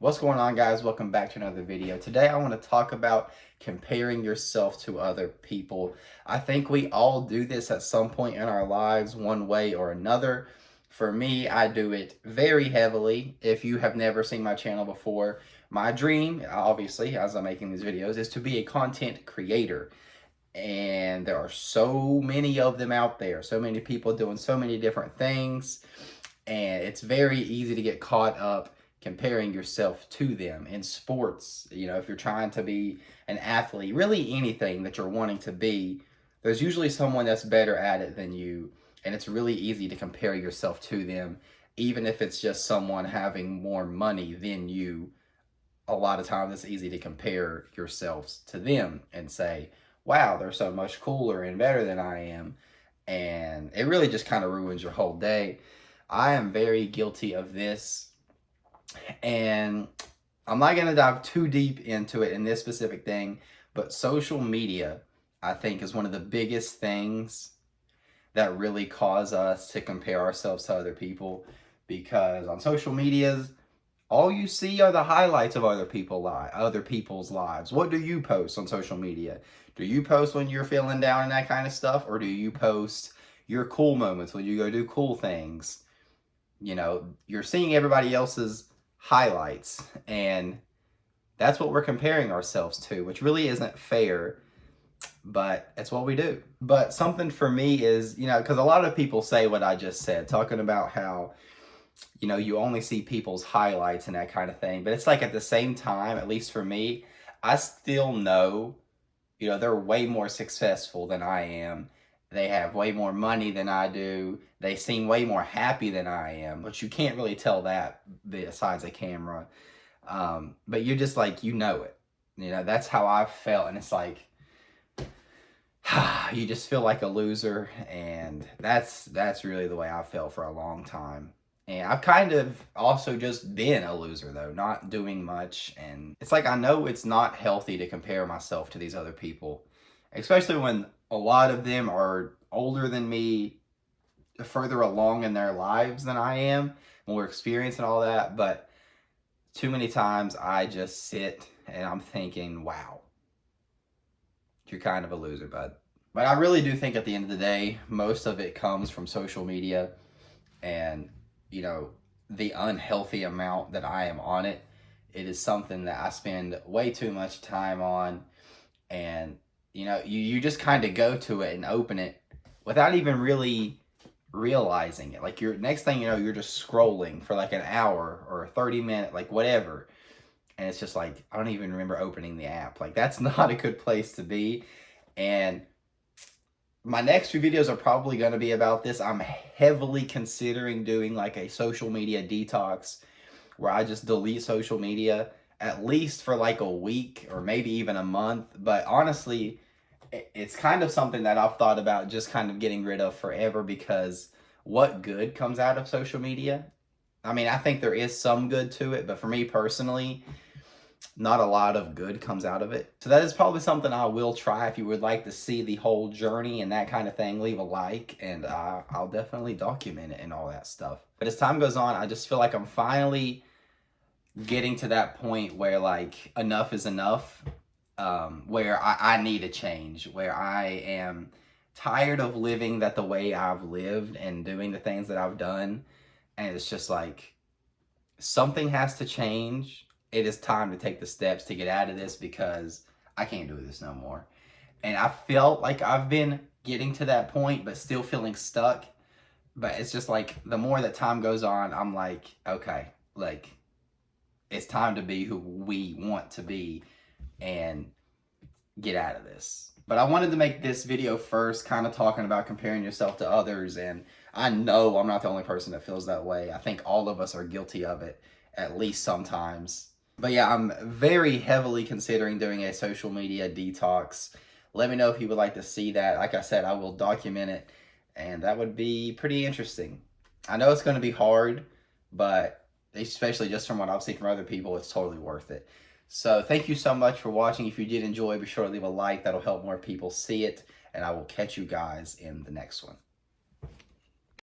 What's going on, guys? Welcome back to another video. Today I want to talk about comparing yourself to other people. I think we all do this at some point in our lives, one way or another. For me, I do it very heavily. If you have never seen my channel before, my dream, obviously, as I'm making these videos, is to be a content creator. And there are so many of them out there, so many people doing so many different things. And it's very easy to get caught up comparing yourself to them in sports. If you're trying to be an athlete, really anything that you're wanting to be, there's usually someone that's better at it than you. And it's really easy to compare yourself to them, even if it's just someone having more money than you. A lot of times it's easy to compare yourselves to them and say, wow, they're so much cooler and better than I am. And it really just kind of ruins your whole day. I am very guilty of this, and I'm not going to dive too deep into it in this specific thing, but social media, I think, is one of the biggest things that really cause us to compare ourselves to other people, because on social medias, all you see are the highlights of other people's lives. What do you post on social media? Do you post when you're feeling down and that kind of stuff, or do you post your cool moments when you go do cool things? You're seeing everybody else's highlights, and that's what we're comparing ourselves to, which really isn't fair, but it's what we do. But something for me is, because a lot of people say what I just said, talking about how, you only see people's highlights and that kind of thing. But it's like, at the same time, at least for me, I still know, they're way more successful than I am. They have way more money than I do. They seem way more happy than I am, but you can't really tell that besides a camera. But you're just like, it. That's how I felt. And it's like, you just feel like a loser. And that's really the way I felt for a long time. And I've kind of also just been a loser, though, not doing much. And it's like, I know it's not healthy to compare myself to these other people, especially when a lot of them are older than me, further along in their lives than I am, more experience and all that. But too many times I just sit and I'm thinking, wow, you're kind of a loser, bud. But I really do think at the end of the day, most of it comes from social media, and the unhealthy amount that I am on it. It is something that I spend way too much time on. And you just kind of go to it and open it without even really realizing it. Like, next thing you know, you're just scrolling for like an hour or a 30-minute, like whatever. And it's just like, I don't even remember opening the app. Like, that's not a good place to be. And my next few videos are probably going to be about this. I'm heavily considering doing like a social media detox where I just delete social media at least for like a week or maybe even a month. But honestly, it's kind of something that I've thought about just kind of getting rid of forever, because what good comes out of social media? I mean, I think there is some good to it, but for me personally, not a lot of good comes out of it. So that is probably something I will try. If you would like to see the whole journey and that kind of thing, leave a like, and I'll definitely document it and all that stuff. But as time goes on, I just feel like I'm finally getting to that point where like enough is enough, where I need a change, where I am tired of living that the way I've lived and doing the things that I've done. And it's just like, something has to change. It is time to take the steps to get out of this, because I can't do this no more. And I felt like I've been getting to that point, but still feeling stuck. But it's just like, the more that time goes on, I'm like, okay, like, it's time to be who we want to be and get out of this. But I wanted to make this video first, kind of talking about comparing yourself to others. And I know I'm not the only person that feels that way. I think all of us are guilty of it, at least sometimes. But yeah, I'm very heavily considering doing a social media detox. Let me know if you would like to see that. Like I said, I will document it, and that would be pretty interesting. I know it's going to be hard, but especially just from what I've seen from other people, it's totally worth it. So thank you so much for watching. If you did enjoy, be sure to leave a like. That'll help more people see it. And I will catch you guys in the next one.